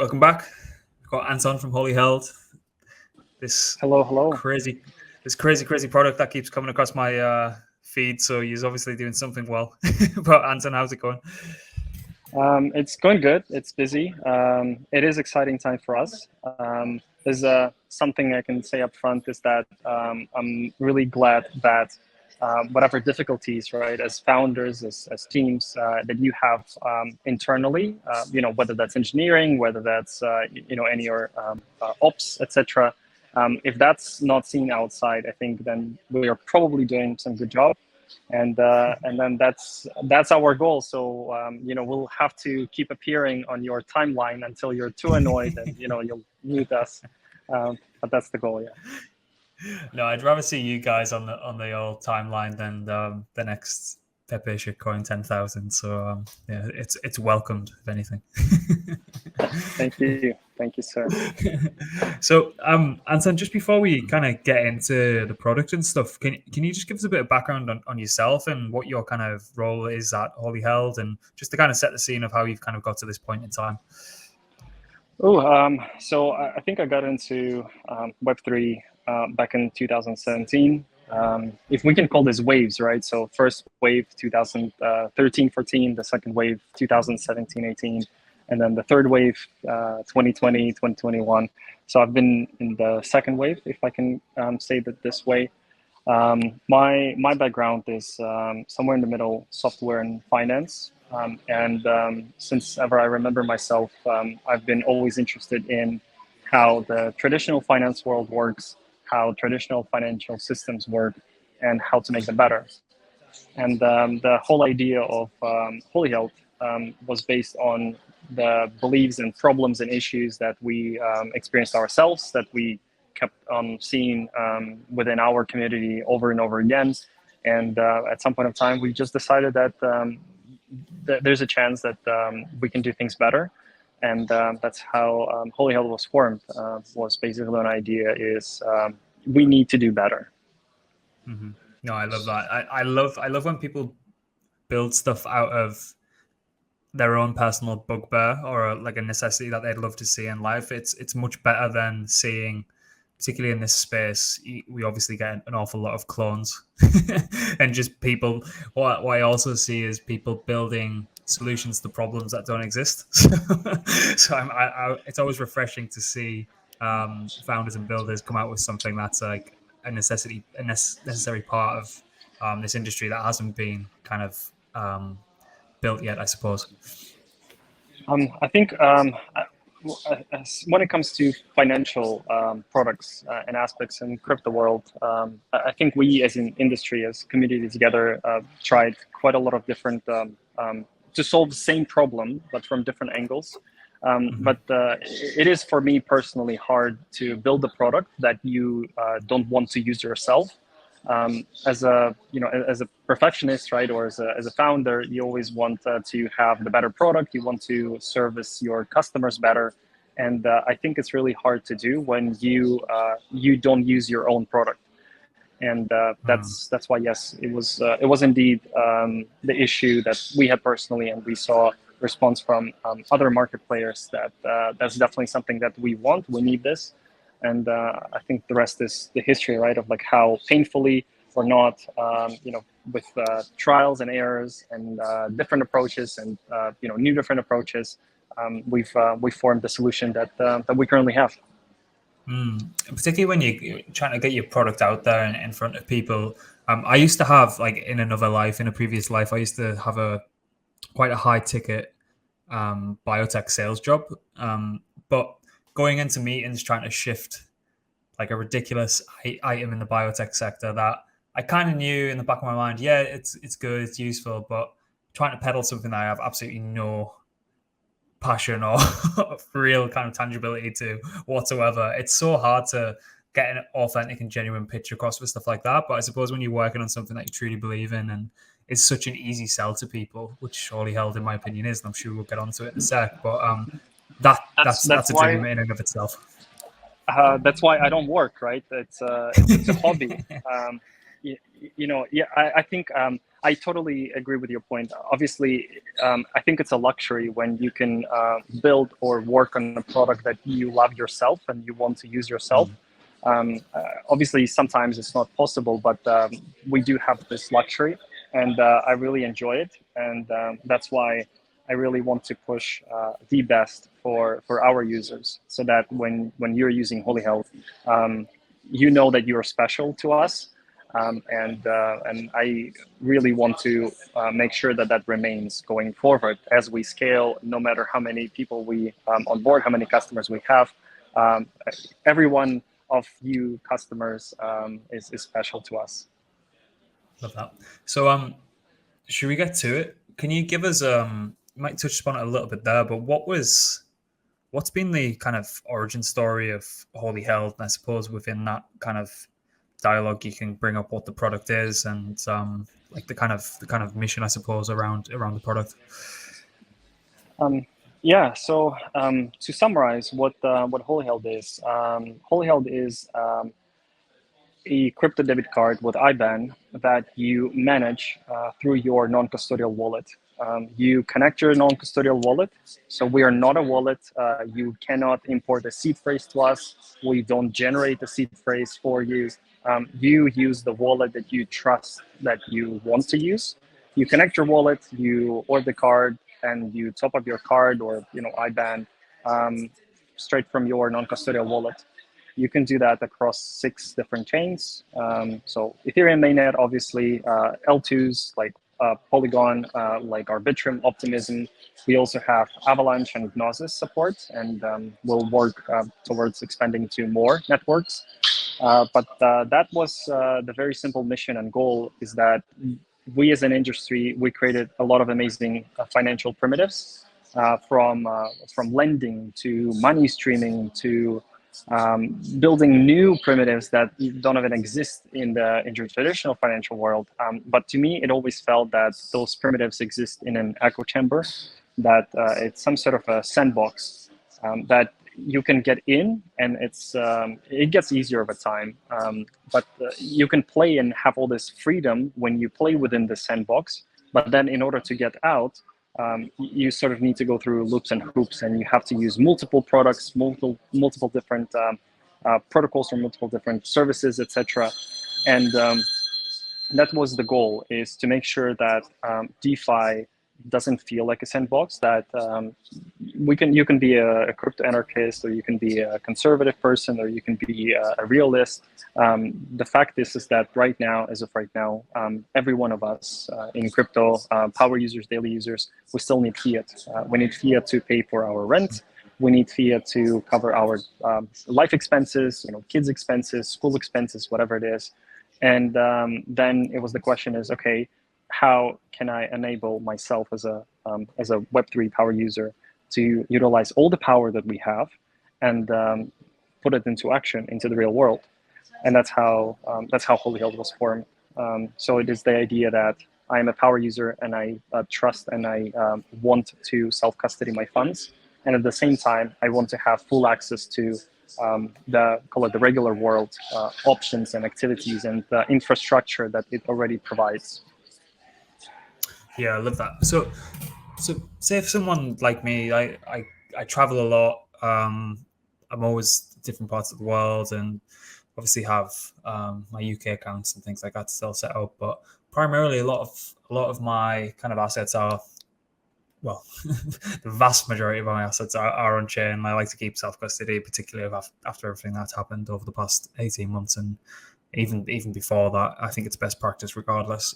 Welcome back. We've got Anton from Holyheld. This Hello. crazy product that keeps coming across my feed. So he's obviously doing something well. But Anton, how's it going? It's going good. It's busy. It is exciting time for us. There's something I can say up front is that I'm really glad that whatever difficulties, right, as founders, as teams that you have internally, whether that's engineering, whether that's any or ops, etc. If that's not seen outside, I think then we are probably doing some good job. And then that's our goal. So we'll have to keep appearing on your timeline until you're too annoyed and you'll mute us. But that's the goal, yeah. No, I'd rather see you guys on the old timeline than the next Pepe shitcoin 10,000. So yeah, it's welcomed if anything. Thank you, sir. So, Anton, just before we kind of get into the product and stuff, can you just give us a bit of background on yourself and what your kind of role is at Holyheld, and just to kind of set the scene of how you've kind of got to this point in time? So I think I got into Web3 back in 2017. If we can call this waves, right? So first wave 2013-14, the second wave 2017-18. And then the third wave, 2020, 2021. So I've been in the second wave, if I can say that this way. My background is somewhere in the middle, software and finance. Since ever I remember myself, I've been always interested in how the traditional finance world works, how traditional financial systems work, and how to make them better. And the whole idea of Holyheld was based on the beliefs and problems and issues that we experienced ourselves, that we kept seeing within our community over and over again. And at some point of time, we just decided that there's a chance that we can do things better. And that's how Holyheld was formed. Was basically an idea is we need to do better. Mm-hmm. No, I love that. I love when people build stuff out of their own personal bugbear or like a necessity that they'd love to see in life. It's much better than seeing, particularly in this space, we obviously get an awful lot of clones and just people. What I also see is people building solutions to problems that don't exist. So it's always refreshing to see founders and builders come out with something that's like a necessary part of this industry that hasn't been kind of built yet, I suppose. I think when it comes to financial products and aspects in crypto world, I think we as an industry, as community together, tried quite a lot of different to solve the same problem, but from different angles. But it is, for me personally, hard to build a product that you don't want to use yourself. As a perfectionist, right, or as a founder, you always want to have the better product. You want to service your customers better, and I think it's really hard to do when you don't use your own product. And that's why, yes, it was indeed the issue that we had personally, and we saw response from other market players that that's definitely something that we want. We need this. And I think the rest is the history, right, of like how painfully or not, with trials and errors and different approaches and new different approaches, we've formed the solution that we currently have. Particularly when you're trying to get your product out there and in front of people. I used to have, like, in a previous life, I used to have quite a high ticket biotech sales job, but going into meetings trying to shift like a ridiculous item in the biotech sector that I kind of knew in the back of my mind, yeah, it's good, it's useful, but trying to peddle something that I have absolutely no passion or real kind of tangibility to whatsoever, it's so hard to get an authentic and genuine pitch across for stuff like that. But I suppose when you're working on something that you truly believe in and it's such an easy sell to people, which Holyheld, in my opinion, is, and I'm sure we'll get onto it in a sec, but that's a dream in and of itself. That's why I don't work, right? It's a hobby. I think I totally agree with your point. Obviously, I think it's a luxury when you can build or work on a product that you love yourself and you want to use yourself. Obviously, sometimes it's not possible, but we do have this luxury, and I really enjoy it. And that's why I really want to push the best for our users, so that when you're using Holyheld, you know that you're special to us. And I really want to make sure that that remains going forward as we scale. No matter how many people we onboard, how many customers we have, every one of you customers is special to us. Love that. So, should we get to it? Can you give us you might touch upon it a little bit there, but what's been the kind of origin story of Holyheld? And I suppose within that kind of dialogue, you can bring up what the product is and like the kind of mission, I suppose, around the product. Yeah. So to summarize, what Holyheld is, Holyheld is a crypto debit card with IBAN that you manage through your non-custodial wallet. You connect your non-custodial wallet. So we are not a wallet. You cannot import a seed phrase to us. We don't generate a seed phrase for you. You use the wallet that you trust, that you want to use. You connect your wallet, you order the card, and you top up your card or IBAN straight from your non-custodial wallet. You can do that across 6 different chains. So Ethereum mainnet, obviously, L2s like Polygon, like Arbitrum, Optimism. We also have Avalanche and Gnosis support, and we'll work towards expanding to more networks. But that was the very simple mission and goal, is that we as an industry, we created a lot of amazing financial primitives, from lending to money streaming to building new primitives that don't even exist in the traditional financial world. But to me, it always felt that those primitives exist in an echo chamber, that it's some sort of a sandbox that you can get in, and it gets easier over time. But you can play and have all this freedom when you play within the sandbox. But then in order to get out, you sort of need to go through loops and hoops, and you have to use multiple products, multiple different protocols from multiple different services, etc. And that was the goal, is to make sure that DeFi doesn't feel like a sandbox, that you can be a crypto anarchist, or you can be a conservative person, or you can be a realist. The fact is that right now, as of right now, every one of us in crypto, power users, daily users, we still need fiat. We need fiat to pay for our rent. We need fiat to cover our life expenses, kids' expenses, school expenses, whatever it is. And then it was the question is, okay, how can I enable myself as a Web3 power user to utilize all the power that we have and put it into action, into the real world? And that's how Holyheld was formed. So it is the idea that I am a power user, and I trust and I want to self-custody my funds, and at the same time I want to have full access to the regular world options and activities and the infrastructure that it already provides. Yeah, I love that. So say if someone like me, I travel a lot. I'm always different parts of the world, and obviously have my UK accounts and things like that still set up. But primarily, a lot of my kind of assets are, well, the vast majority of my assets are on chain. I like to keep self custody, particularly after everything that's happened over the past 18 months, and even before that. I think it's best practice regardless.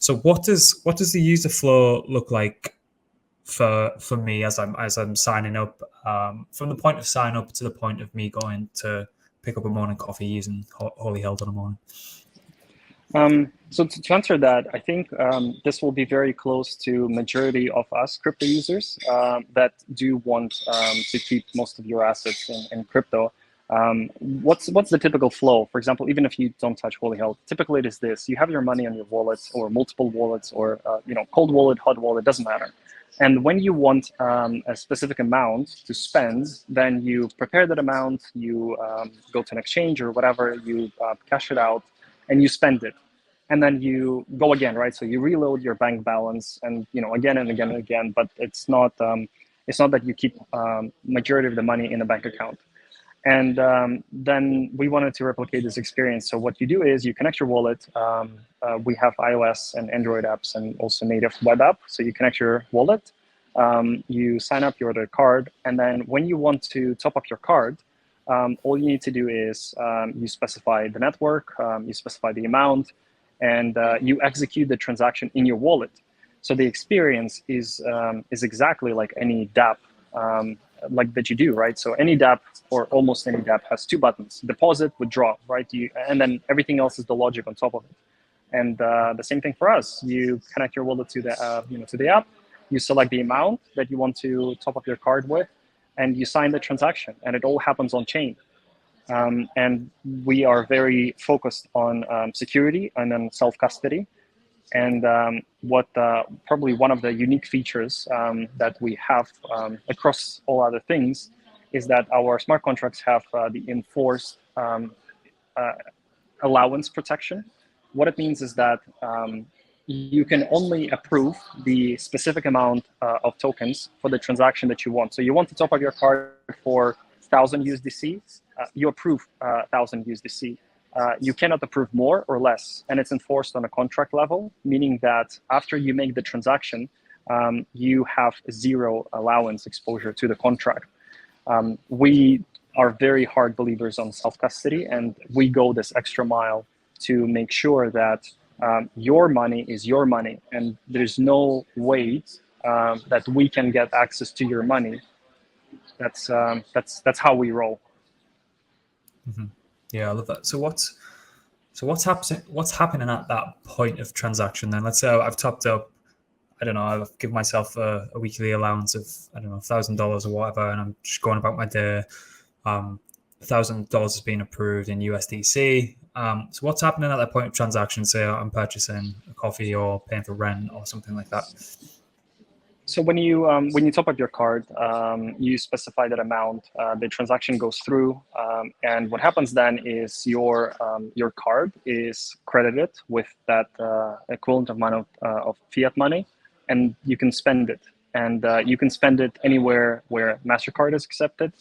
So what does the user flow look like for me as I'm signing up, from the point of sign up to the point of me going to pick up a morning coffee using Holyheld in the morning? So to answer that, I think this will be very close to majority of us crypto users that do want to keep most of your assets in crypto. What's the typical flow? For example, even if you don't touch Holyheld, typically it is this: you have your money on your wallets or multiple wallets, or cold wallet, hot wallet, doesn't matter. And when you want a specific amount to spend, then you prepare that amount, you go to an exchange or whatever, you cash it out, and you spend it. and then you go again, right? So you reload your bank balance, and again and again and again. But it's not that you keep majority of the money in the bank account. And then we wanted to replicate this experience. So what you do is you connect your wallet. We have iOS and Android apps and also native web app. So you connect your wallet, you sign up, you order a card, and then when you want to top up your card, all you need to do is you specify the network, you specify the amount, and you execute the transaction in your wallet. So the experience is exactly like any DApp like that you do, right? So any DApp or almost any DApp has two buttons: deposit, withdraw, right? And then everything else is the logic on top of it. And the same thing for us. You connect your wallet to the to the app. You select the amount that you want to top up your card with, and you sign the transaction, and it all happens on chain. And we are very focused on security and then self-custody. And what probably one of the unique features that we have across all other things is that our smart contracts have the enforced allowance protection. What it means is that you can only approve the specific amount of tokens for the transaction that you want. So you want to top up your card for 1,000 USDC, you approve 1,000 USDC. You cannot approve more or less, and it's enforced on a contract level, meaning that after you make the transaction, you have zero allowance exposure to the contract. We are very hard believers on self-custody, and we go this extra mile to make sure that your money is your money, and there's no way that we can get access to your money. That's how we roll. Mm-hmm. Yeah, I love that. So what's happening at that point of transaction then? Let's say I've topped up, I don't know, I've given myself a weekly allowance of, I don't know, $1,000 or whatever, and I'm just going about my day. $1,000 has been approved in USDC. So what's happening at that point of transaction? Say I'm purchasing a coffee or paying for rent or something like that. So when you top up your card, you specify that amount. The transaction goes through, and what happens then is your card is credited with that equivalent amount of fiat money, and you can spend it. And you can spend it anywhere where MasterCard is accepted,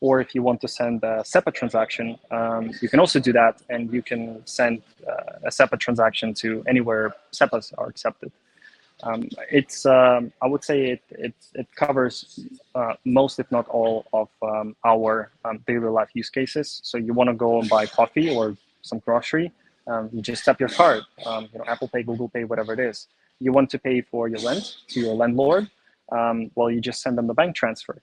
or if you want to send a SEPA transaction, you can also do that, and you can send a SEPA transaction to anywhere SEPAs are accepted. I would say it covers most, if not all, of our daily life use cases. So you want to go and buy coffee or some grocery, you just tap your card, Apple Pay, Google Pay, whatever it is. You want to pay for your rent to your landlord, well, you just send them the bank transfer.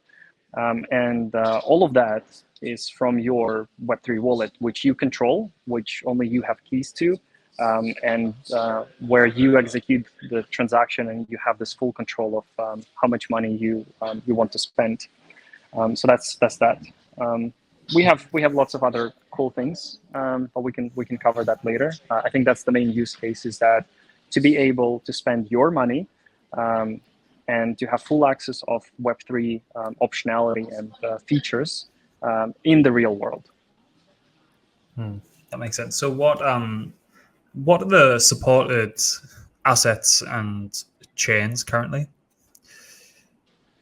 And all of that is from your Web3 wallet, which you control, which only you have keys to. And where you execute the transaction and you have this full control of how much money you want to spend. So that's that. We have lots of other cool things, but we can cover that later. I think that's the main use case, is that to be able to spend your money and to have full access of Web3 optionality and features in the real world. That makes sense. So what are the supported assets and chains currently?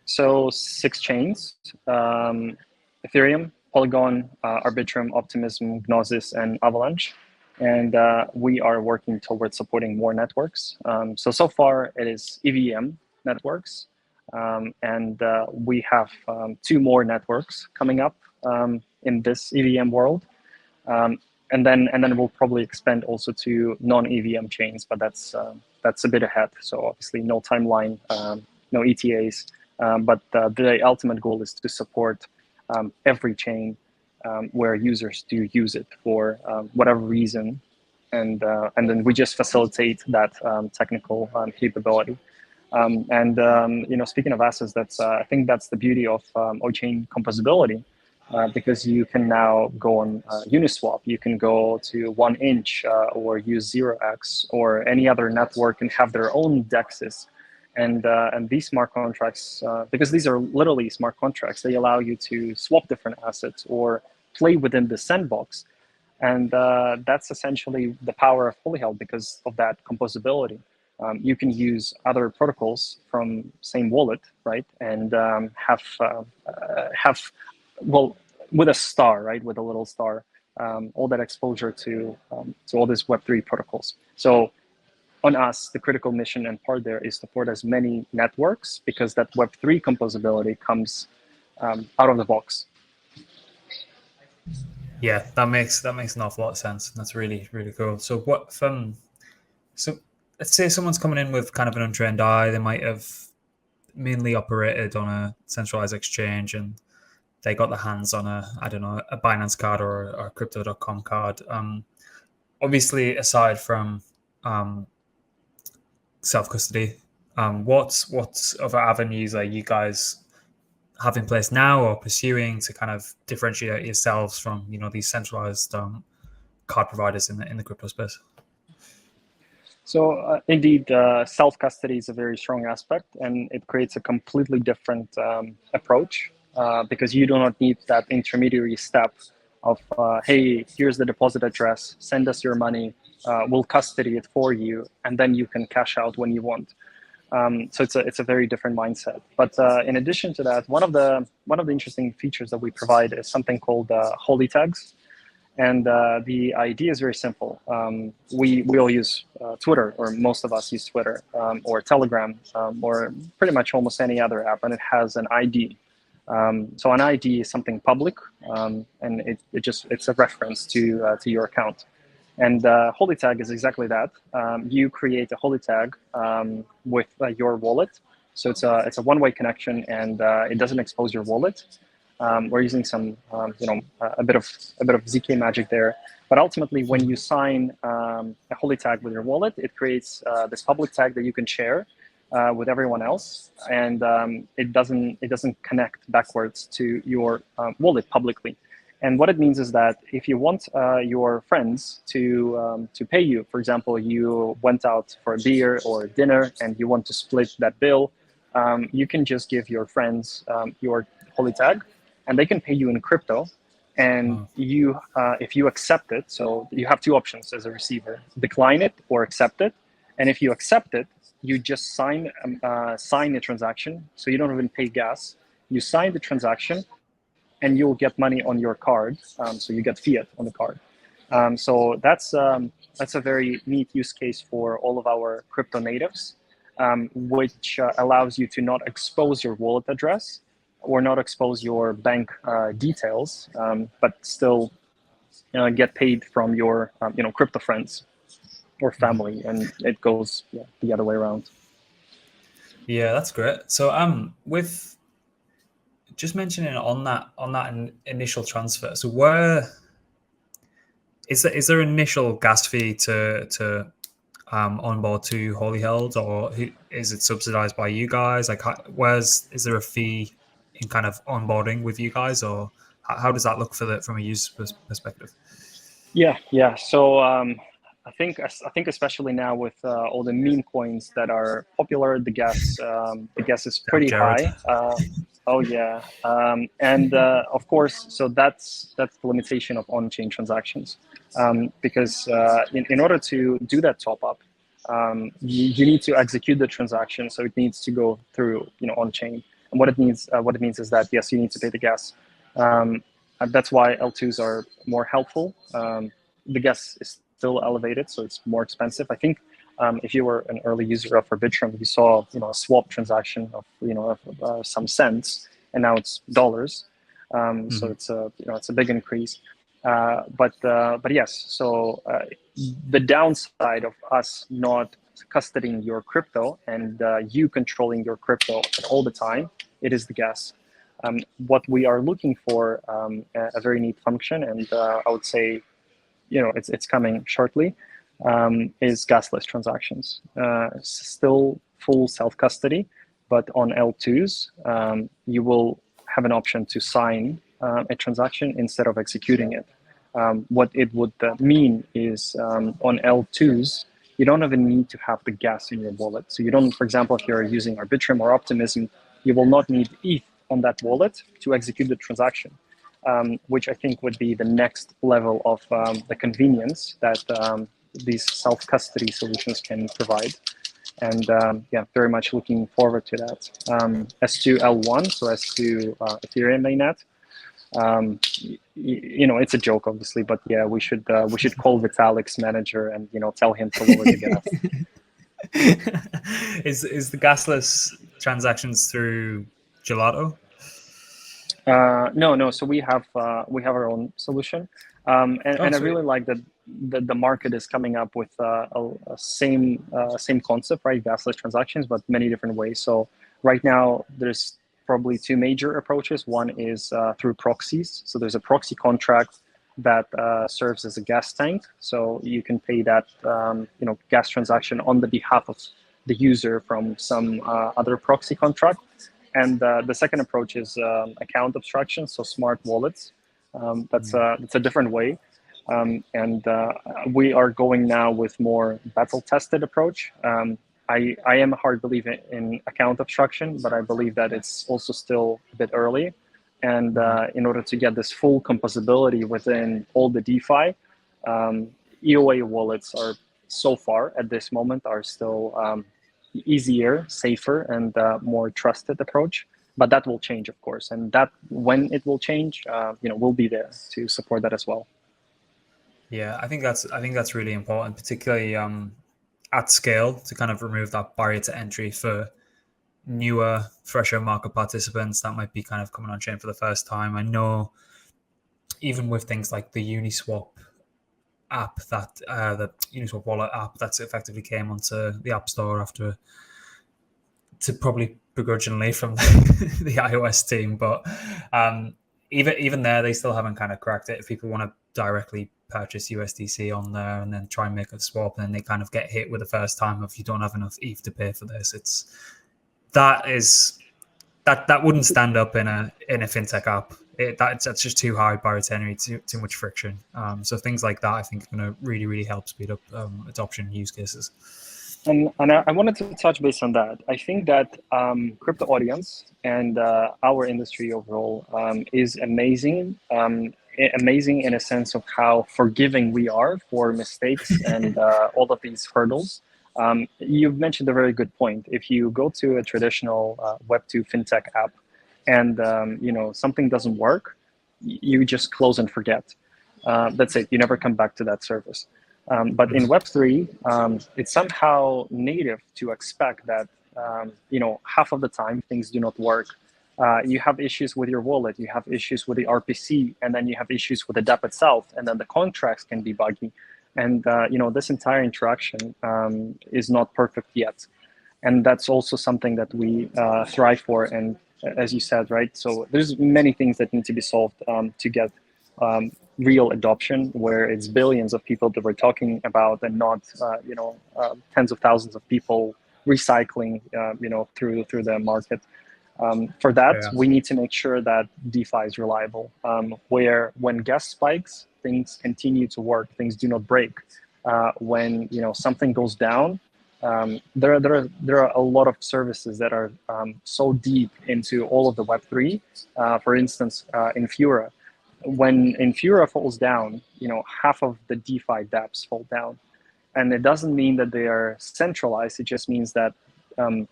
So 6 chains: Ethereum, Polygon, Arbitrum, Optimism, Gnosis, and Avalanche. And we are working towards supporting more networks. So far it is EVM networks. And we have 2 more networks coming up in this EVM world. And then we'll probably expand also to non-EVM chains, but that's a bit ahead. So obviously no timeline, no ETAs, but the ultimate goal is to support every chain where users do use it for whatever reason, and then we just facilitate that technical capability. Speaking of assets, I think that's the beauty of on-chain composability. Because you can now go on Uniswap, you can go to 1inch or use 0x or any other network and have their own DEXs. And these smart contracts, because these are literally smart contracts, they allow you to swap different assets or play within the sandbox. And that's essentially the power of Holyheld because of that composability. You can use other protocols from same wallet, right? And have, well, with a star, right? With a little star, all that exposure to all these Web3 protocols. So on us, the critical mission and part there is to support as many networks because that Web3 composability comes out of the box. Yeah, that makes an awful lot of sense. That's really, really cool. So what so let's say someone's coming in with kind of an untrained eye, they might have mainly operated on a centralized exchange and they got their hands on a, I don't know, a Binance card or a crypto.com card. Obviously aside from self-custody, what other avenues are you guys have in place now or pursuing to kind of differentiate yourselves from these centralized card providers in the crypto space? So indeed, self-custody is a very strong aspect, and it creates a completely different approach because you do not need that intermediary step of, hey, here's the deposit address, send us your money, we'll custody it for you, and then you can cash out when you want. So it's a very different mindset. But in addition to that, one of the interesting features that we provide is something called Holy Tags. And the idea is very simple. We all use Twitter, or most of us use Twitter, or Telegram, or pretty much almost any other app, and it has an ID. So an ID is something public, and it's a reference to your account. And Holy Tag is exactly that. You create a Holy Tag with your wallet. So it's a one-way connection, and it doesn't expose your wallet. We're using some, a bit of ZK magic there. But ultimately, when you sign a Holy Tag with your wallet, it creates this public tag that you can share with everyone else, and it doesn't connect backwards to your wallet publicly. And what it means is that if you want your friends to pay you, for example, you went out for a beer or dinner and you want to split that bill, you can just give your friends your Holy Tag, and they can pay you in crypto. And you, if you accept it, so you have two options as a receiver: decline it or accept it. And if you accept it, you just sign the transaction, so you don't even pay gas. You sign the transaction, and you'll get money on your card, so you get fiat on the card. So that's a very neat use case for all of our crypto natives, which allows you to not expose your wallet address or not expose your bank details, but still get paid from your crypto friends or family, and it goes the other way around. Yeah, that's great. So with just mentioning on that initial transfer, so where is there initial gas fee to onboard to Holyheld, or is it subsidized by you guys? Like, is there a fee in kind of onboarding with you guys, or how does that look from a user perspective? Yeah. So I think especially now with all the meme coins that are popular, the gas is pretty high. Oh yeah, and of course, so that's the limitation of on-chain transactions, because in order to do that top up, you need to execute the transaction, so it needs to go through on-chain. And what it means is that yes, you need to pay the gas. And that's why L2s are more helpful. The gas is still elevated, so it's more expensive. I think if you were an early user of Arbitrum, you saw a swap transaction of some cents, and now it's dollars. So it's a big increase. But yes, so the downside of us not custodying your crypto and you controlling your crypto all the time, it is the gas. What we are looking for, a very neat function, and I would say, it's coming shortly, is gasless transactions. Still full self-custody, but on L2s, you will have an option to sign a transaction instead of executing it. What it would mean is on L2s, you don't even need to have the gas in your wallet. So you don't, for example, if you're using Arbitrum or Optimism, you will not need ETH on that wallet to execute the transaction. which I think would be the next level of the convenience that these self-custody solutions can provide. And very much looking forward to that. As to L1, so as to Ethereum mainnet, it's a joke, obviously, but yeah, we should call Vitalik's manager and tell him to lower the gas. Is the gasless transactions through Gelato? No. So we have our own solution, and I really like that the market is coming up with a same concept, right? Gasless transactions, but many different ways. So right now there's probably two major approaches. One is through proxies. So there's a proxy contract that serves as a gas tank. So you can pay that gas transaction on the behalf of the user from some other proxy contract. And the second approach is account abstraction, so smart wallets. That's a different way. And we are going now with more battle-tested approach. I am a hard believer in account abstraction, but I believe that it's also still a bit early. And in order to get this full composability within all the DeFi, EOA wallets are so far at this moment are still easier, safer, and more trusted approach. But that will change, of course. And that when it will change, we'll be there to support that as well. Yeah, I think that's really important, particularly at scale, to kind of remove that barrier to entry for newer, fresher market participants that might be kind of coming on chain for the first time. I know even with things like the Uniswap app, that the Uniswap wallet app that's effectively came onto the App Store after, to probably begrudgingly from the iOS team, but even there, they still haven't kind of cracked it. If people want to directly purchase USDC on there and then try and make a swap, and then they kind of get hit with the first time of you don't have enough ETH to pay for this. That wouldn't stand up in a fintech app. That's just too high barrier to entry, too much friction. So things like that, I think, are going to really, really help speed up adoption use cases. And I wanted to touch base on that. I think that crypto audience and our industry overall is amazing. Amazing in a sense of how forgiving we are for mistakes and all of these hurdles. You've mentioned a very good point. If you go to a traditional Web2 fintech app and something doesn't work, you just close and forget. That's it. You never come back to that service. But in Web3, it's somehow native to expect that half of the time things do not work. You have issues with your wallet, you have issues with the RPC, and then you have issues with the dApp itself, and then the contracts can be buggy. And this entire interaction is not perfect yet. And that's also something that we thrive for. And as you said, right, so there's many things that need to be solved to get real adoption, where it's billions of people that we're talking about, and not tens of thousands of people recycling through the market. For that, we need to make sure that DeFi is reliable, where when gas spikes, things continue to work, things do not break. When something goes down, there are a lot of services that are so deep into all of the Web3. For instance, Infura. When Infura falls down, half of the DeFi dApps fall down. And it doesn't mean that they are centralized. It just means that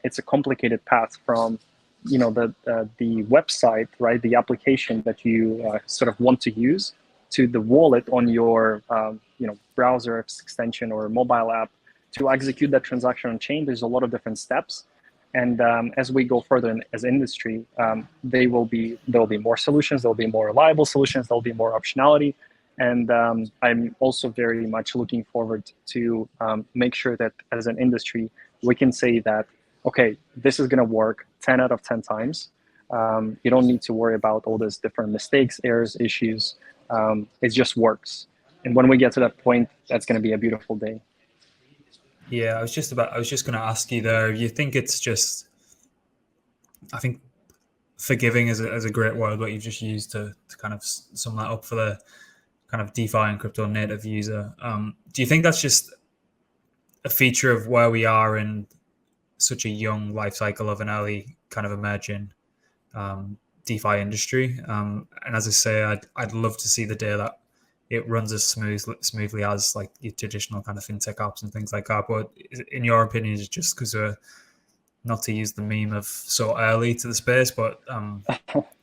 it's a complicated path from the website, right, the application that you sort of want to use, to the wallet on your browser extension or mobile app to execute that transaction on chain. There's a lot of different steps. And as we go further as industry, there will be more solutions, there will be more reliable solutions, there will be more optionality. And I'm also very much looking forward to make sure that as an industry, we can say that, okay, this is going to work 10 out of 10 times. You don't need to worry about all these different mistakes, errors, issues. It just works. And when we get to that point, that's going to be a beautiful day. Yeah, I was just going to ask you there. You think it's just, I think forgiving is a great word, what you've just used to kind of sum that up for the kind of DeFi and crypto native user. Do you think that's just a feature of where we are in such a young life cycle of an early kind of emerging DeFi industry. And as I say, I'd love to see the day that it runs as smoothly as like your traditional kind of fintech apps and things like that. But in your opinion, is it just because we're, not to use the meme of so early to the space, but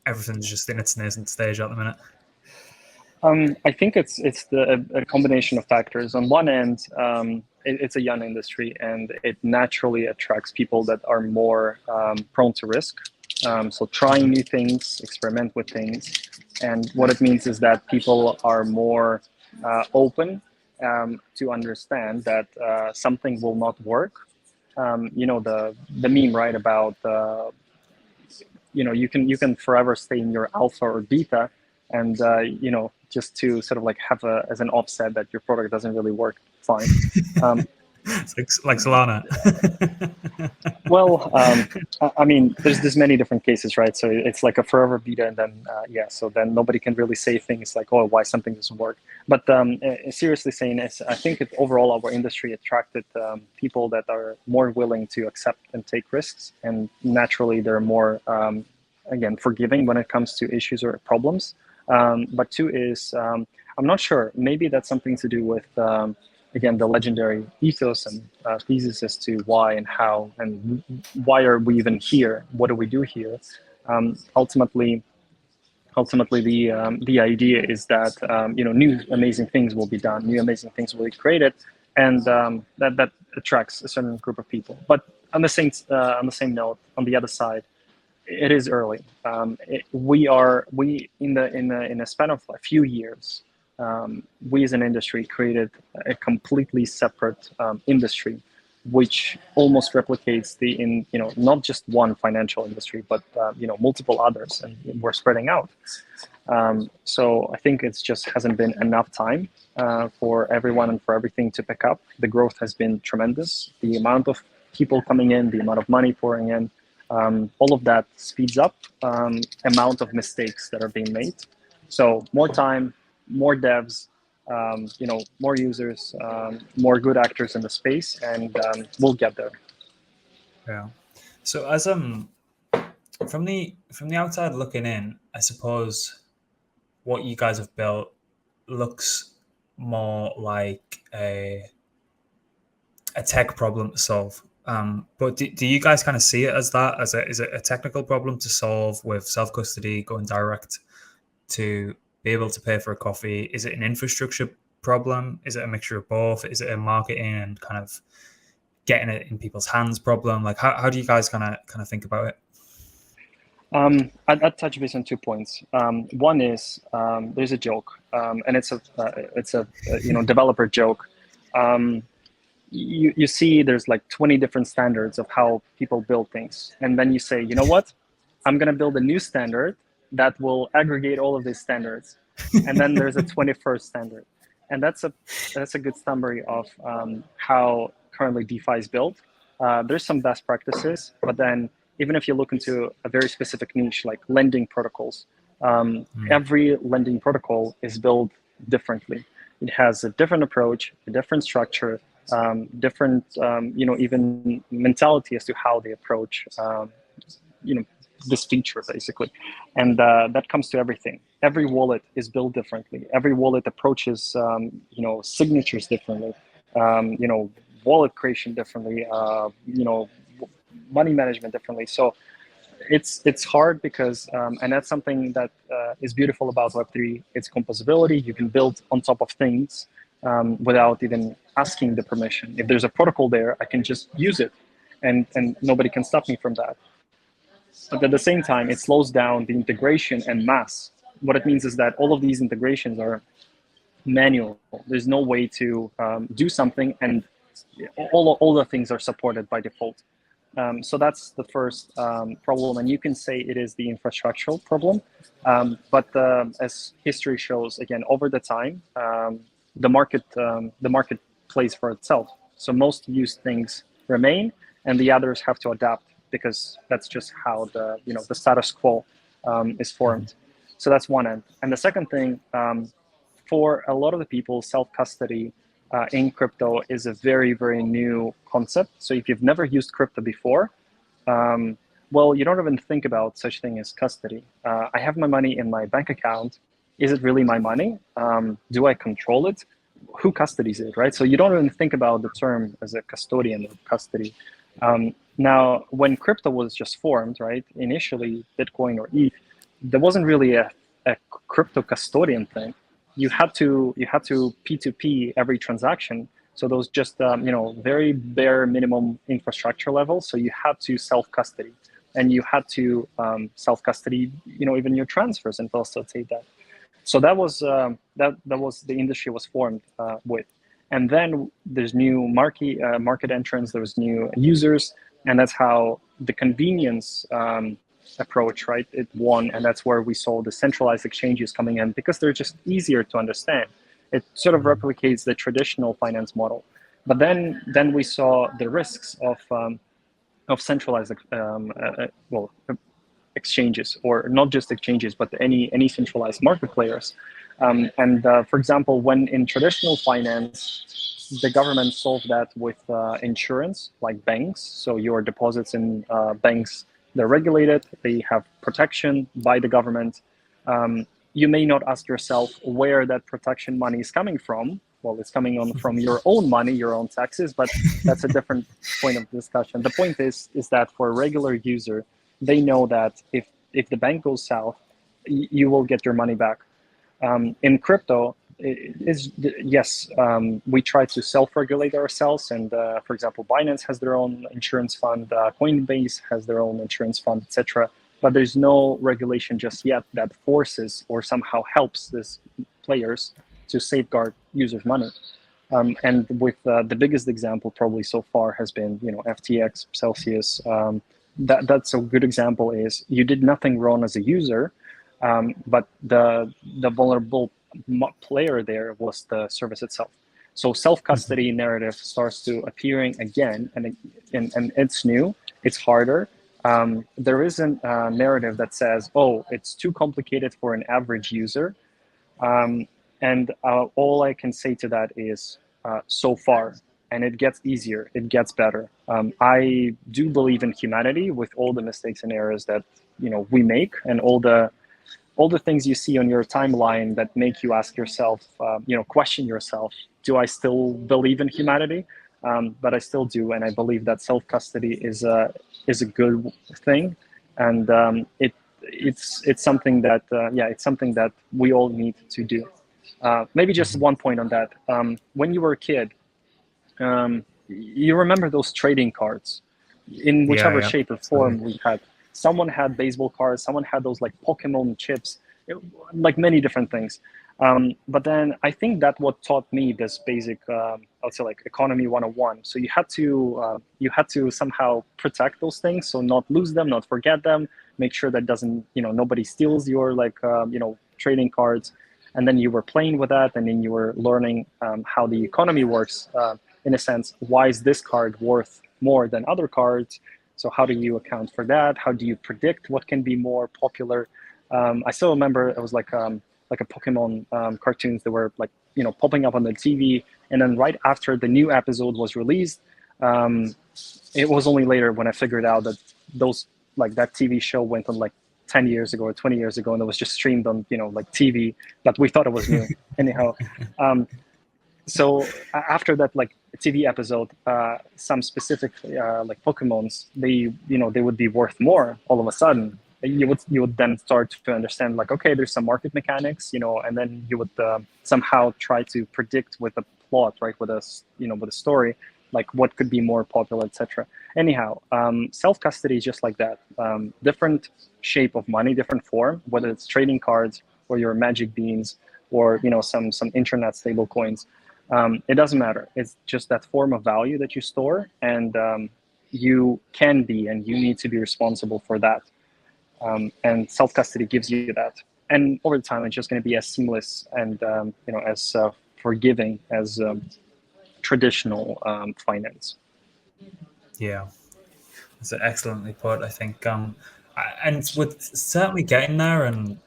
everything's just in its nascent stage at the minute? I think it's a combination of factors. On one end, it's a young industry, and it naturally attracts people that are more prone to risk. So trying new things, experiment with things, and what it means is that people are more open to understand that something will not work. The meme, right, about you can forever stay in your alpha or beta, and just to sort of like have as an offset that your product doesn't really work fine. It's like Solana. Well, I mean, there's many different cases, right? So it's like a forever beta, and then so then nobody can really say things like, oh, why something doesn't work. But seriously saying, I think overall our industry attracted people that are more willing to accept and take risks, and naturally they're more again forgiving when it comes to issues or problems. But two is I'm not sure. Maybe that's something to do with again, the legendary ethos and thesis as to why and how and why are we even here? What do we do here? Ultimately, the idea is that new amazing things will be done, new amazing things will be created, and that attracts a certain group of people. But on the same note, on the other side, it is early. We in a span of a few years. We as an industry created a completely separate industry, which almost replicates not just one financial industry, but multiple others, and we're spreading out. So I think it's just hasn't been enough time for everyone and for everything to pick up. The growth has been tremendous. The amount of people coming in, the amount of money pouring in, all of that speeds up amount of mistakes that are being made. So more time, more devs, more users, more good actors in the space, and we'll get there. Yeah. So as from the outside looking in, I suppose what you guys have built looks more like a tech problem to solve. But do you guys kind of see it as that? Is it a technical problem to solve with self-custody going direct to be able to pay for a coffee? Is it an infrastructure problem? Is it a mixture of both? Is it a marketing and kind of getting it in people's hands problem? Like how do you guys kind of think about it? I'd touch base on 2 points. One is there's a joke, and it's a developer joke. You see there's like 20 different standards of how people build things, and then you say, you know what, I'm going to build a new standard that will aggregate all of these standards, and then there's a 21st standard, and that's a good summary of how currently DeFi is built. There's some best practices, but then even if you look into a very specific niche like lending protocols, every lending protocol is built differently. It has a different approach, a different structure, different even mentality as to how they approach this feature basically, and that comes to everything. Every wallet is built differently. Every wallet approaches signatures differently, wallet creation differently, money management differently. So it's hard because and that's something that is beautiful about Web3. It's composability. You can build on top of things without even asking the permission. If there's a protocol there, I can just use it, and nobody can stop me from that. But at the same time, it slows down the integration en masse. What it means is that all of these integrations are manual. There's no way to do something, and all the things are supported by default. So that's the first problem, and you can say it is the infrastructural problem. But as history shows, again, over the time, the market plays for itself. So most used things remain, and the others have to adapt, because that's just how the status quo is formed. So that's one end. And the second thing, for a lot of the people, self-custody in crypto is a very, very new concept. So if you've never used crypto before, well, you don't even think about such thing as custody. I have my money in my bank account. Is it really my money? Do I control it? Who custodies it, right? So you don't even think about the term as a custodian or custody. Now, when crypto was just formed, right, initially Bitcoin or ETH, there wasn't really a crypto custodian thing. You had to P2P every transaction. So those just very bare minimum infrastructure level. So you had to self-custody, and you had to self-custody, even your transfers and facilitate that. So that was that was the industry was formed with. And then there's new market entrants, there's new users, and that's how the convenience approach, right, it won. And that's where we saw the centralized exchanges coming in, because they're just easier to understand. It sort of replicates the traditional finance model. But then we saw the risks of centralized exchanges, or not just exchanges, but any centralized market players. For example, when in traditional finance, the government solved that with insurance, like banks. So your deposits in banks, they're regulated, they have protection by the government. You may not ask yourself where that protection money is coming from. Well, it's coming from your own money, your own taxes, but that's a different point of discussion. The point is that for a regular user, they know that if the bank goes south, you will get your money back. In crypto, we try to self-regulate ourselves, and for example, Binance has their own insurance fund, Coinbase has their own insurance fund, etc. But there's no regulation just yet that forces or somehow helps these players to safeguard users' money. And with the biggest example probably so far has been, FTX, Celsius. That's a good example. Is you did nothing wrong as a user, but the vulnerable player there was the service itself. So self-custody narrative starts to appearing again, and it's new, it's harder. There isn't a narrative that says, oh, it's too complicated for an average user. And all I can say to that is so far, and it gets easier, it gets better. I do believe in humanity with all the mistakes and errors that we make, and all the things you see on your timeline that make you ask yourself, question yourself, do I still believe in humanity? But I still do, and I believe that self-custody is a good thing, and it's something that it's something that we all need to do. Maybe just one point on that. When you were a kid, you remember those trading cards in whichever shape or form we had. Someone had baseball cards, someone had those like Pokemon chips, like many different things. But then I think that what taught me this basic, I'd say like economy 101. So you had to somehow protect those things, so not lose them, not forget them, make sure that doesn't, nobody steals your trading cards. And then you were playing with that, and then you were learning how the economy works. In a sense, why is this card worth more than other cards? So how do you account for that? How do you predict what can be more popular? I still remember it was like a Pokemon cartoons that were like popping up on the TV, and then right after the new episode was released, it was only later when I figured out that that TV show went on like 10 years ago or 20 years ago, and it was just streamed on TV, but we thought it was new. Anyhow, so after that TV episode, some specific Pokemons, they would be worth more all of a sudden. You would then start to understand okay, there's some market mechanics, and then you would somehow try to predict with a plot, right, with a story, what could be more popular, etc. Anyhow, self-custody is just like that. Different shape of money, different form, whether it's trading cards or your magic beans or some internet stable coins. It doesn't matter. It's just that form of value that you store, and you can be and you need to be responsible for that. And self-custody gives you that. And over the time, it's just going to be as seamless and as forgiving as traditional finance. Yeah, that's excellently put, I think. And with certainly getting there, and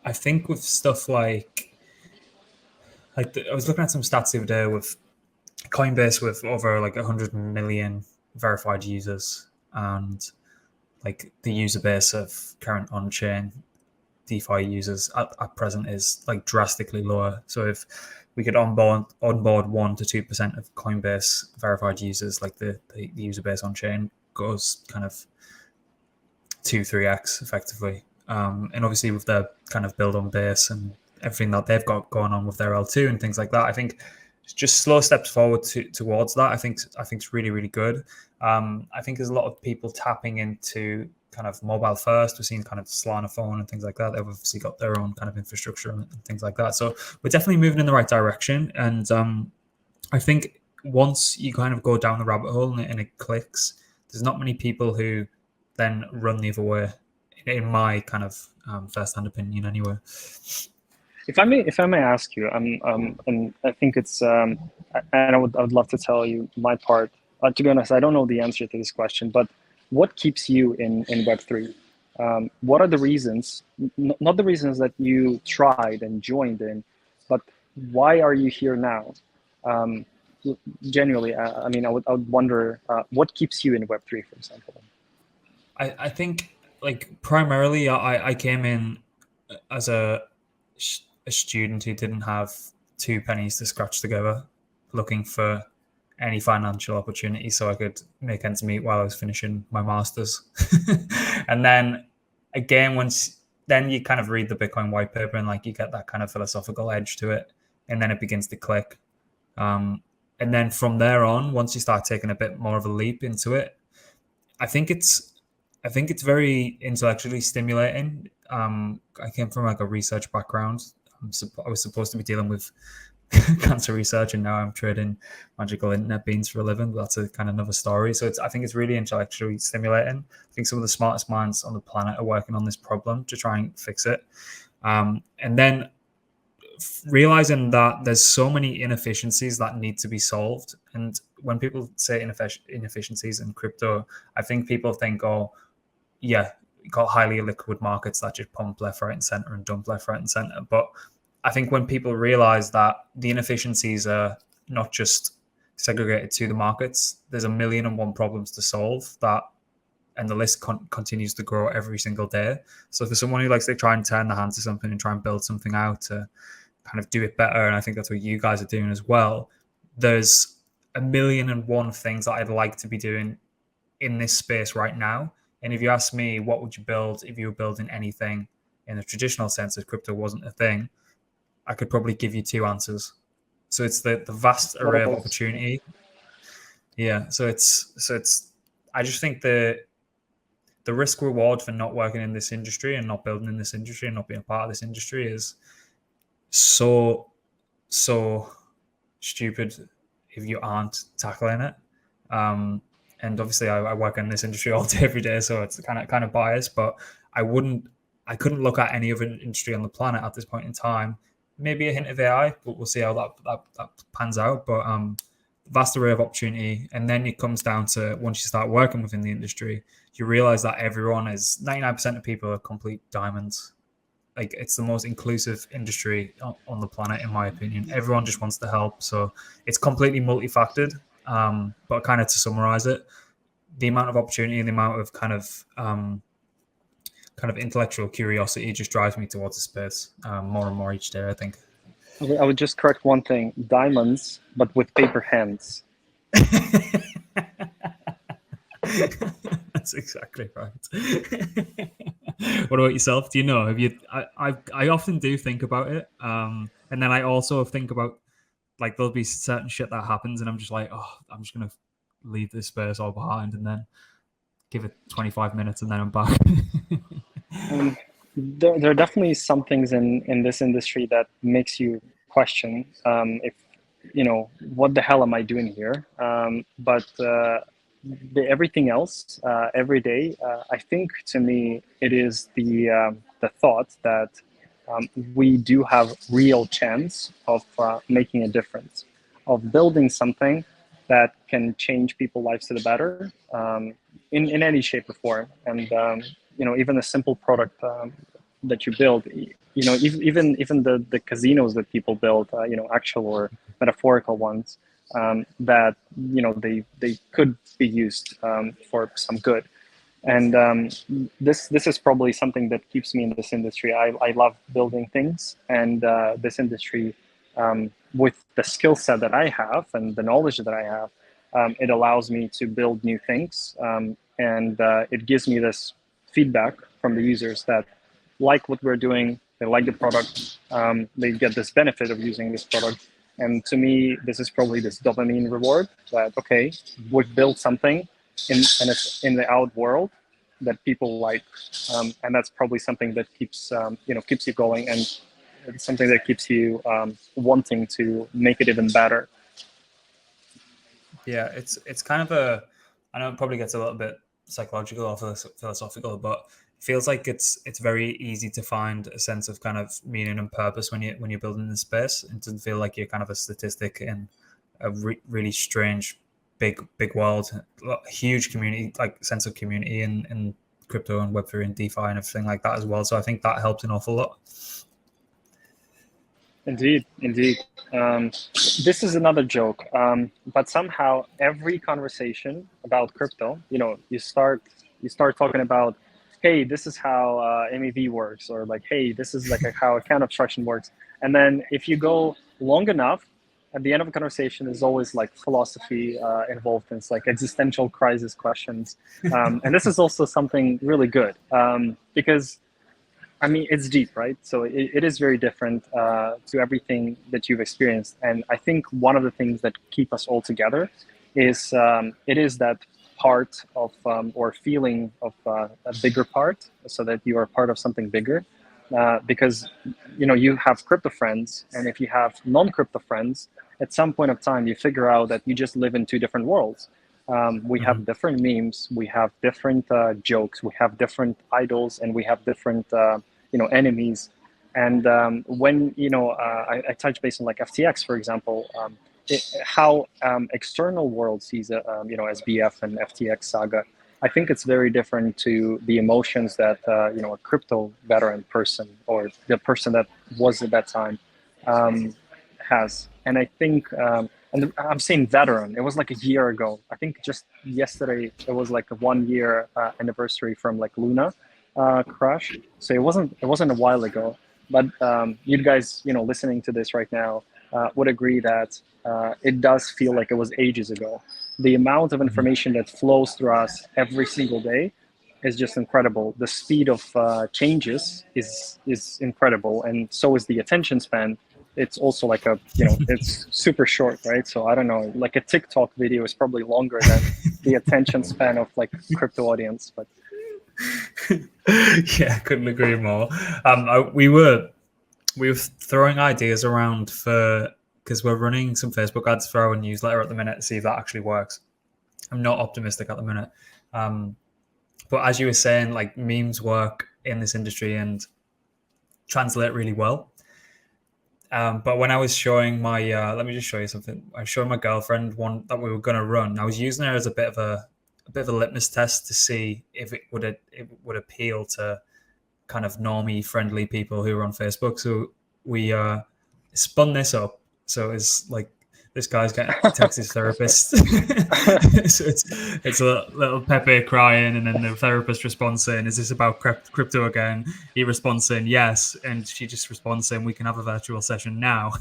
I think with stuff I was looking at some stats the other day with Coinbase with over 100 million verified users, and like the user base of current on-chain DeFi users at present is like drastically lower. So if we could onboard 1 to 2% of Coinbase verified users, like the user base on chain goes kind of 2-3x effectively. And obviously with their kind of build on base and everything that they've got going on with their L2 and things like that, I think it's just slow steps forward towards that. I think it's really, really good. I think there's a lot of people tapping into kind of mobile first. We're seeing kind of Solana phone and things like that. They've obviously got their own kind of infrastructure and things like that. So we're definitely moving in the right direction. And I think once you kind of go down the rabbit hole and it clicks, there's not many people who then run the other way, in my kind of first-hand opinion anyway. If I may ask you, and I think it's, and I would love to tell you my part. To be honest, I don't know the answer to this question, but what keeps you in Web3? What are the reasons, not the reasons that you tried and joined in, but why are you here now? Genuinely, I mean, I would wonder what keeps you in Web3, for example. I think like primarily I came in as a student who didn't have 2 pennies to scratch together, looking for any financial opportunity so I could make ends meet while I was finishing my master's. And then again, then you kind of read the Bitcoin white paper and like you get that kind of philosophical edge to it, and then it begins to click. And then from there on, once you start taking a bit more of a leap into it, I think it's very intellectually stimulating. I came from like a research background. I was supposed to be dealing with cancer research, and now I'm trading magical internet beans for a living. But that's a kind of another story. So I think it's really intellectually stimulating. I think some of the smartest minds on the planet are working on this problem to try and fix it. And then realizing that there's so many inefficiencies that need to be solved. And when people say inefficiencies in crypto, I think people think, oh, yeah, you got highly liquid markets that just pump left, right, and center and dump left, right, and center. But I think when people realize that the inefficiencies are not just segregated to the markets, there's 1,000,001 problems to solve that, and the list continues to grow every single day. So for someone who likes to try and turn their hand to something and try and build something out to kind of do it better, and I think that's what you guys are doing as well, there's 1,000,001 things that I'd like to be doing in this space right now. And if you ask me, what would you build if you were building anything in the traditional sense if crypto wasn't a thing, I could probably give you 2 answers. So it's the vast array of opportunity. Yeah. So it's I just think the risk reward for not working in this industry and not building in this industry and not being a part of this industry is so stupid if you aren't tackling it. And obviously I work in this industry all day, every day, so it's kind of biased, but I couldn't look at any other industry on the planet at this point in time. Maybe a hint of AI, but we'll see how that pans out. But vast array of opportunity. And then it comes down to, once you start working within the industry, you realize that 99% of people are complete diamonds. Like, it's the most inclusive industry on the planet, in my opinion. Everyone just wants to help. So it's completely multifactored. But kind of to summarize it, the amount of opportunity and the amount of kind of intellectual curiosity just drives me towards the space more and more each day, I think. I would just correct one thing: diamonds, but with paper hands. That's exactly right. What about yourself? Do you know? Have you? I often do think about it, and then I also think about, like, there'll be certain shit that happens, and I'm just like, oh, I'm just gonna leave this space all behind, and then give it 25 minutes, and then I'm back. There are definitely some things in this industry that makes you question if, what the hell am I doing here? But everything else, every day, I think, to me, it is the thought that we do have real chance of making a difference, of building something that can change people's lives to the better, in any shape or form. And even a simple product that you build, even the casinos that people build, actual or metaphorical ones, that they could be used for some good. And this is probably something that keeps me in this industry. I love building things, and this industry, with the skill set that I have and the knowledge that I have, it allows me to build new things, and it gives me this feedback from the users that like what we're doing, they like the product, they get this benefit of using this product. And to me, this is probably this dopamine reward that, okay, we've built something and it's in the out world that people like, and that's probably something that keeps keeps you going, and it's something that keeps you wanting to make it even better. Yeah, it's kind of a, I know it probably gets a little bit psychological or philosophical, but it feels like it's very easy to find a sense of kind of meaning and purpose when you're building the space. It doesn't feel like you're kind of a statistic in a really strange big world, huge community, like sense of community in crypto and Web3 and DeFi and everything like that as well. So I think that helps an awful lot. Indeed. This is another joke, but somehow every conversation about crypto, you start talking about, hey, this is how MEV works, or like, hey, this is like how account abstraction works. And then if you go long enough, at the end of a conversation, there's always like philosophy involved, and it's like existential crisis questions. And this is also something really good, because I mean, it's deep, right? So it is very different to everything that you've experienced. And I think one of the things that keep us all together is it is that part of or feeling of a bigger part, so that you are part of something bigger. Because you have crypto friends, and if you have non-crypto friends, at some point of time you figure out that you just live in two different worlds. We have different memes, we have different jokes, we have different idols, and we have different enemies. And when I touch base on like FTX, for example, how external world sees SBF and FTX saga, I think it's very different to the emotions that a crypto veteran person, or the person that was at that time, has. And I think, and I'm saying veteran, it was like a year ago. I think just yesterday it was like a 1 year anniversary from like Luna crash. So it wasn't a while ago. But you guys, listening to this right now, would agree that it does feel like it was ages ago. The amount of information that flows through us every single day is just incredible. The speed of changes is incredible, and so is the attention span. It's also like it's super short, right? So I don't know, like a TikTok video is probably longer than the attention span of like crypto audience. But yeah, couldn't agree more. We were throwing ideas around because we're running some Facebook ads for our newsletter at the minute to see if that actually works. I'm not optimistic at the minute. But as you were saying, like memes work in this industry and translate really well. But when I was showing my, let me just show you something. I was showing my girlfriend one that we were going to run. I was using her as a bit of a litmus test to see if it would appeal to kind of normie friendly people who are on Facebook. So we spun this up. So it's like this guy's getting text his therapist. So it's a little Pepe crying, and then the therapist responds saying, "Is this about crypto again?" He responds saying, "Yes," and she just responds saying, "We can have a virtual session now."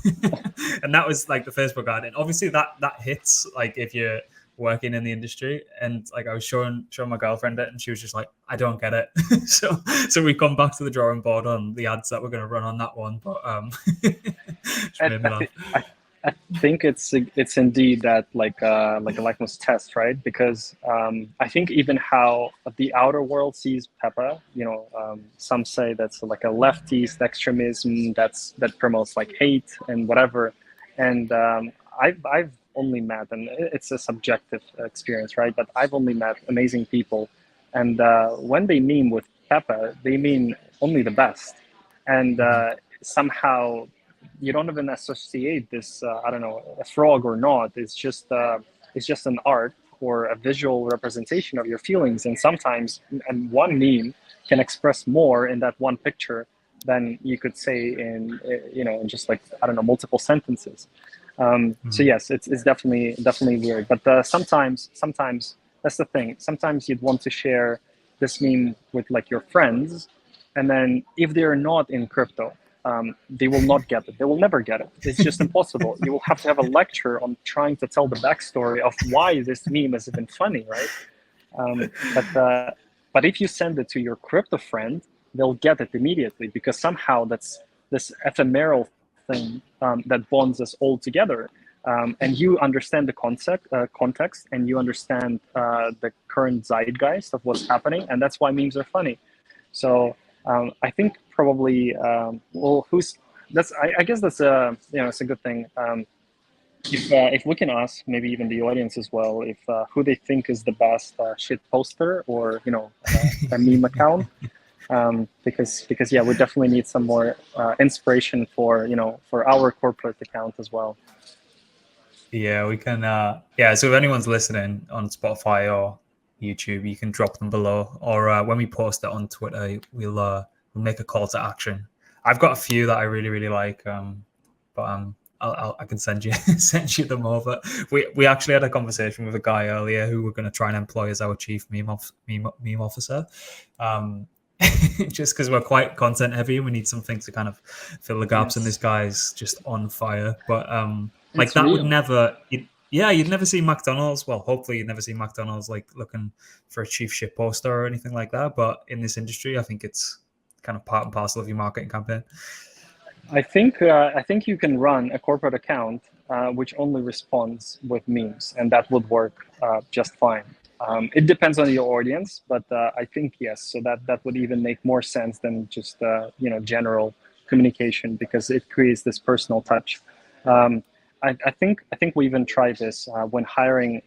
And that was like the Facebook ad, and obviously that hits like if you're working in the industry. And like I was showing my girlfriend it, and she was just like, "I don't get it." so we've gone back to the drawing board on the ads that we're going to run on that one. But I think it's indeed that like a litmus test, right? Because I think even how the outer world sees Pepe, some say that's like a leftist extremism that promotes like hate and whatever. And I've only met, and it's a subjective experience, right? But I've only met amazing people, and when they meme with Pepe, they mean only the best, and somehow you don't even associate this, I don't know, a frog or not. It's just an art or a visual representation of your feelings. And sometimes, and one meme can express more in that one picture than you could say in just like, I don't know, multiple sentences. So yes, it's definitely weird. But sometimes that's the thing. Sometimes you'd want to share this meme with like your friends, and then if they're not in crypto, they will not get it. They will never get it. It's just impossible. You will have to have a lecture on trying to tell the backstory of why this meme is even funny, right? But if you send it to your crypto friend, they'll get it immediately, because somehow that's this ephemeral thing that bonds us all together. And you understand the context, and you understand the current zeitgeist of what's happening, and that's why memes are funny. So I think probably, I guess that's it's a good thing. If we can ask maybe even the audience as well, if who they think is the best shit poster, or a meme account, because yeah, we definitely need some more inspiration for our corporate account as well. Yeah, we can. So if anyone's listening on Spotify or YouTube, you can drop them below, or when we post it on Twitter, we'll make a call to action. I've got a few that I really, really like, but I can send you send you them over. We actually had a conversation with a guy earlier who we're going to try and employ as our chief meme officer, just because we're quite content heavy and we need something to kind of fill the gaps. Yes. And this guy's just on fire. But like it's that real. Would never. You'd never see McDonald's. Well, hopefully you'd never see McDonald's like looking for a chief shit poster or anything like that. But in this industry, I think it's kind of part and parcel of your marketing campaign. I think you can run a corporate account which only responds with memes, and that would work just fine. It depends on your audience, but I think yes. So that would even make more sense than just general communication, because it creates this personal touch. I think we even tried this when hiring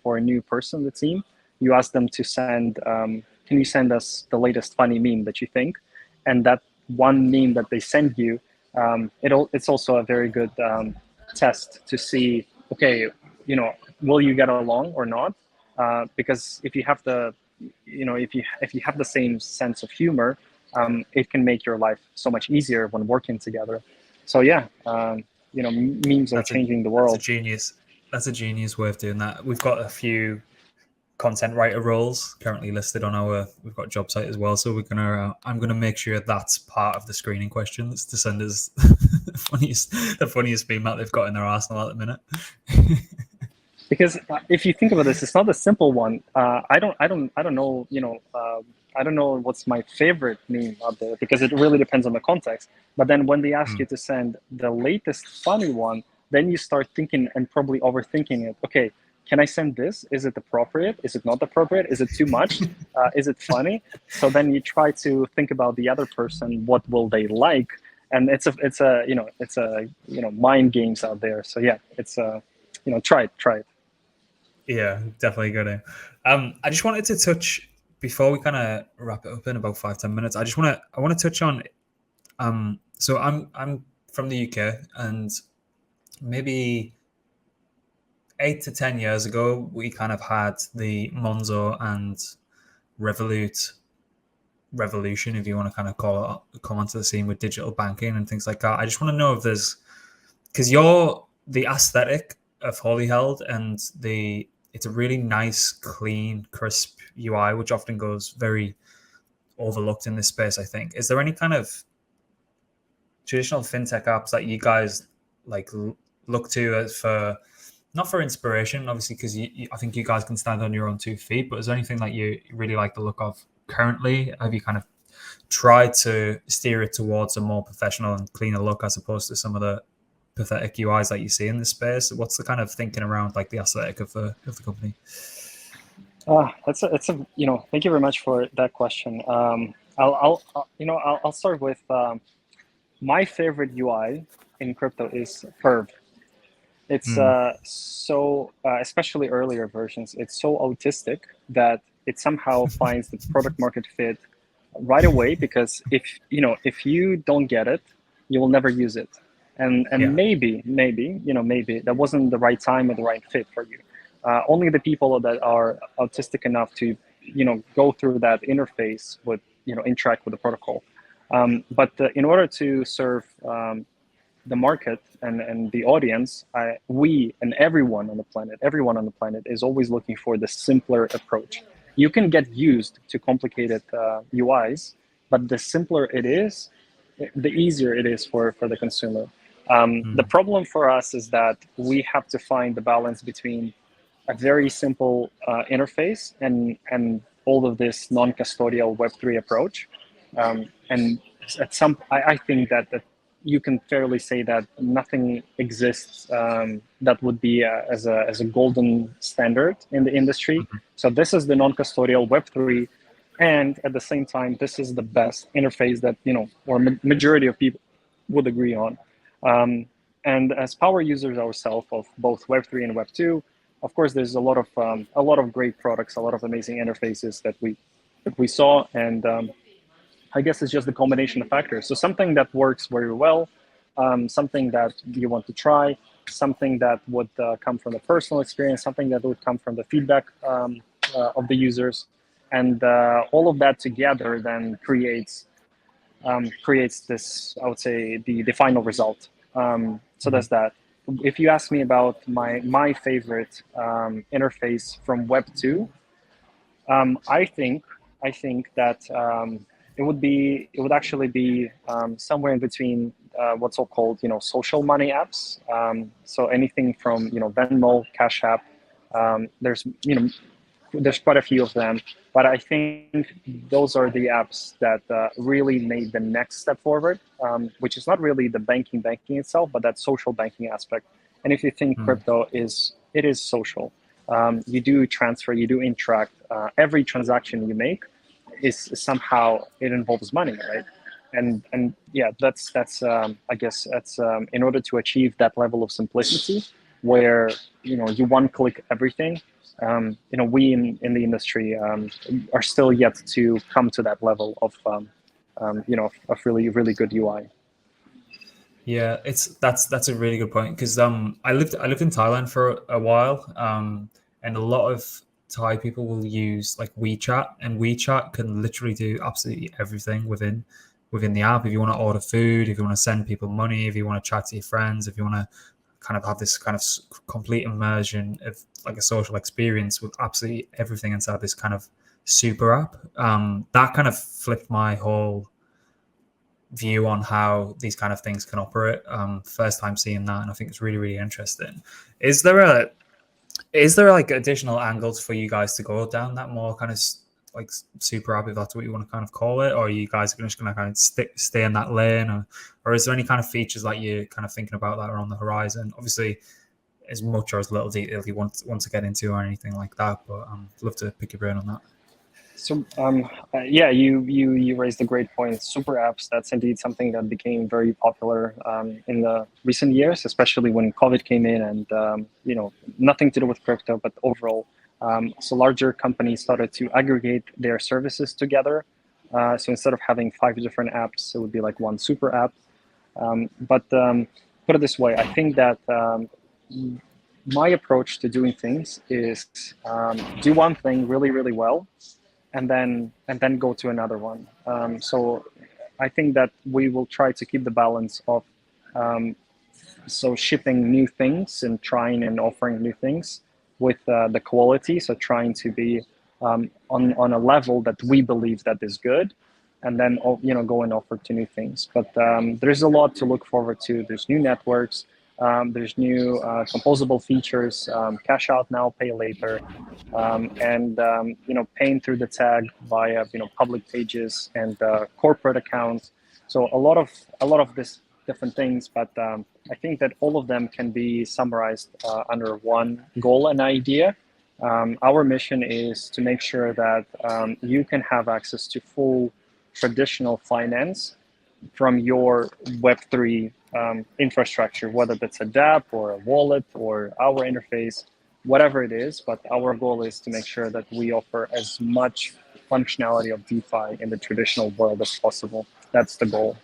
for a new person on the team. You ask them to send, can you send us the latest funny meme that you think? And that one meme that they send you, it's also a very good test to see, okay, will you get along or not? Because if you have if you have the same sense of humor, it can make your life so much easier when working together. So yeah. Memes are changing the world. That's a genius way of doing that. We've got a few content writer roles currently listed on we've got a job site as well. So I'm gonna make sure that's part of the screening questions to send us the funniest meme that they've got in their arsenal at the minute. Because if you think about this, it's not a simple one. I don't know. I don't know what's my favorite meme out there, because it really depends on the context. But then when they ask you to send the latest funny one, then you start thinking and probably overthinking it. Okay, can I send this? Is it appropriate? Is it not appropriate? Is it too much? Is it funny? So then you try to think about the other person. What will they like? And it's mind games out there. So yeah, it's try it. Yeah, definitely gonna. I just wanted to touch before we kind of wrap it up in about 5-10 minutes. I want to touch on. So I'm from the UK, and maybe 8 to 10 years ago, we kind of had the Monzo and revolution, if you want to kind of come onto the scene with digital banking and things like that. I just want to know if because the aesthetic of Holyheld, and it's a really nice, clean, crisp UI, which often goes very overlooked in this space, I think. Is there any kind of traditional fintech apps that you guys like look to as not for inspiration, obviously, because I think you guys can stand on your own 2 feet, but is there anything that you really like the look of currently? Have you kind of tried to steer it towards a more professional and cleaner look as opposed to some of the pathetic UIs that you see in this space? What's the kind of thinking around like the aesthetic of the company? Thank you very much for that question. I'll start with my favorite UI in crypto is Perv. It's especially earlier versions, it's so autistic that it somehow finds the product market fit right away, because if you don't get it, you will never use it. And maybe that wasn't the right time or the right fit for you. Only the people that are autistic enough to go through that interface would interact with the protocol. But in order to serve the market and the audience, we and everyone on the planet is always looking for the simpler approach. you can get used to complicated UIs, but the simpler it is, the easier it is for the consumer. The problem for us is that we have to find the balance between a very simple interface and all of this non-custodial Web3 approach. And I think that you can fairly say that nothing exists that would be as a golden standard in the industry. So this is the non-custodial Web3, and at the same time, this is the best interface that or majority of people would agree on. And as power users ourselves of both Web3 and Web2, of course, there's a lot of great products, a lot of amazing interfaces that we saw, and I guess it's just the combination of factors. So something that works very well, something that you want to try, something that would come from the personal experience, something that would come from the feedback of the users, and all of that together then creates this, I would say, the final result. So that's that. If you ask me about my favorite interface from Web 2, I think that it would actually be somewhere in between what's so called social money apps. So anything from Venmo, Cash App. There's quite a few of them, but I think those are the apps that really made the next step forward, which is not really the banking itself, but that social banking aspect. And if you think crypto is social, you do transfer, you do interact. Every transaction you make is somehow it involves money, right? And yeah, that's I guess that's in order to achieve that level of simplicity, where you one click everything. We in the industry are still yet to come to that level of of really good UI. Yeah, that's a really good point, because I lived in Thailand for a while, and a lot of Thai people will use like WeChat, and WeChat can literally do absolutely everything within the app. If you want to order food, if you want to send people money, if you want to chat to your friends, if you want to kind of have this kind of complete immersion of like a social experience with absolutely everything inside this kind of super app, that kind of flipped my whole view on how these kind of things can operate. First time seeing that, and I think it's really, really interesting. Is there like additional angles for you guys to go down that more kind of like super app, if that's what you want to kind of call it, or are you guys just going to kind of stay in that lane, or is there any kind of features that you're kind of thinking about that are on the horizon? Obviously, as much or as little detail you want to get into or anything like that, but I'd love to pick your brain on that. So yeah, you raised a great point. Super apps, that's indeed something that became very popular in the recent years, especially when COVID came in, and nothing to do with crypto, but overall. So larger companies started to aggregate their services together. So instead of having 5 different apps, it would be like one super app. But put it this way, I think that my approach to doing things is do one thing really, really well, and then go to another one. So I think that we will try to keep the balance of so shipping new things and trying and offering new things with the quality. So trying to be on a level that we believe that is good, and then go and offer to new things. But there's a lot to look forward to. There's new networks. There's new composable features, cash out now, pay later, and paying through the tag via public pages and corporate accounts. So a lot of this different things, but I think that all of them can be summarized under one goal and idea. Our mission is to make sure that you can have access to full traditional finance from your Web3 infrastructure, whether that's a dApp or a wallet or our interface, whatever it is. But our goal is to make sure that we offer as much functionality of DeFi in the traditional world as possible. That's the goal.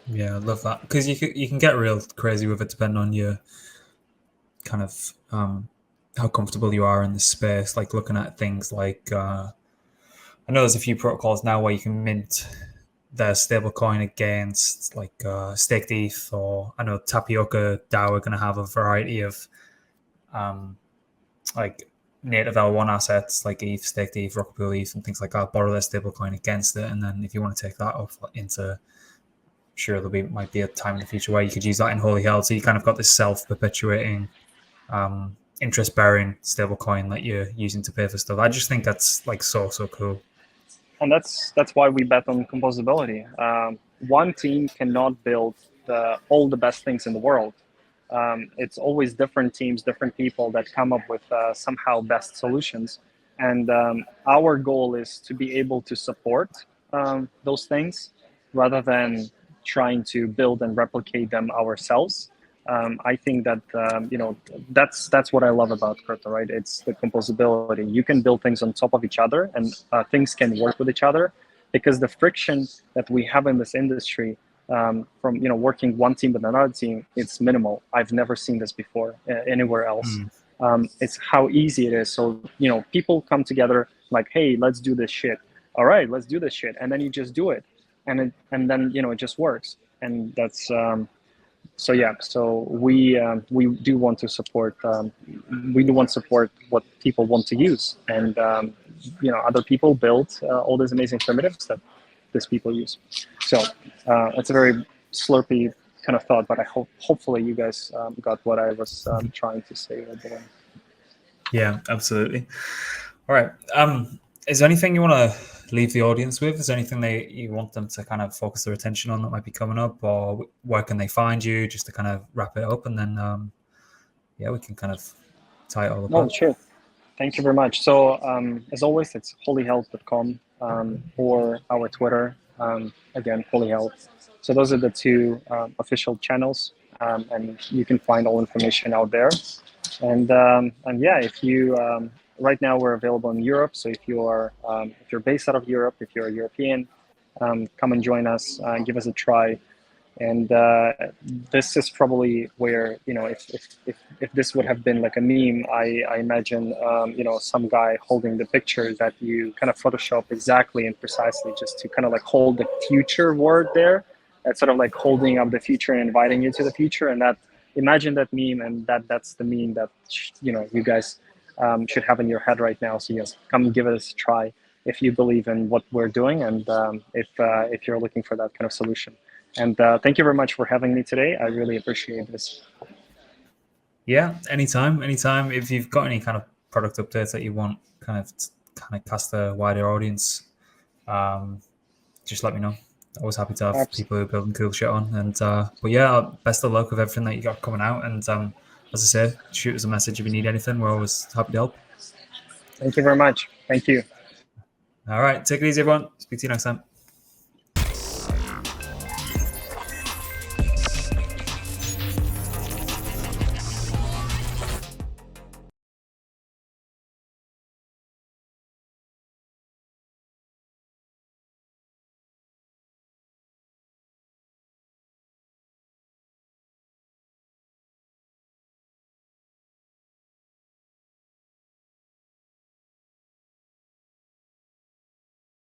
Yeah, I love that, because you can get real crazy with it depending on your kind of how comfortable you are in the space. Like looking at things like I know there's a few protocols now where you can mint their stablecoin against like staked ETH, or I know Tapioca DAO are going to have a variety of like native L1 assets like ETH, staked ETH, Rocket Pool ETH, and things like that, borrow their stablecoin against it. And then if you want to take that off into, sure, might be a time in the future where you could use that in Holyheld. So you kind of got this self-perpetuating interest-bearing stablecoin that you're using to pay for stuff. I just think that's like so cool. And that's why we bet on composability. One team cannot build all the best things in the world. It's always different teams, different people that come up with somehow best solutions. And our goal is to be able to support those things rather than trying to build and replicate them ourselves. I think that that's what I love about crypto, right? It's the composability. You can build things on top of each other, and things can work with each other, because the friction that we have in this industry from working one team with another team, it's minimal. I've never seen this before anywhere else. It's how easy it is. So people come together like, hey, let's do this shit. All right, let's do this shit, and then you just do it, and then it just works, and that's. So we do want to support what people want to use, and other people build all these amazing primitives that these people use. So it's a very slurpy kind of thought, but I hopefully you guys got what I was trying to say. Yeah, absolutely. All right. Is there anything you want to leave the audience with? Is there anything you want them to kind of focus their attention on that might be coming up, or where can they find you, just to kind of wrap it up, and then we can kind of tie it all up. Oh, sure. Thank you very much. So as always, it's holyheld.com or our Twitter, again, Holyheld. So those are the two official channels, and you can find all information out there. And if you right now we're available in Europe. So if you're based out of Europe, if you're a European, come and join us, give us a try. And this is probably where if this would have been like a meme, I imagine some guy holding the picture that you kind of Photoshop exactly and precisely just to kind of like hold the future word there. That's sort of like holding up the future and inviting you to the future. And that, imagine that meme, and that's the meme that you guys should have in your head right now. So yes, come give us a try if you believe in what we're doing, and if you're looking for that kind of solution. And thank you very much for having me today. I really appreciate this. Yeah, anytime. If you've got any kind of product updates that you want kind of cast a wider audience, just let me know. Always happy to have Absolutely. people who are building cool shit on. And but yeah, best of luck with everything that you got coming out. And as I say, shoot us a message if you need anything. We're always happy to help. Thank you very much. Thank you. All right, take it easy, everyone. Speak to you next time.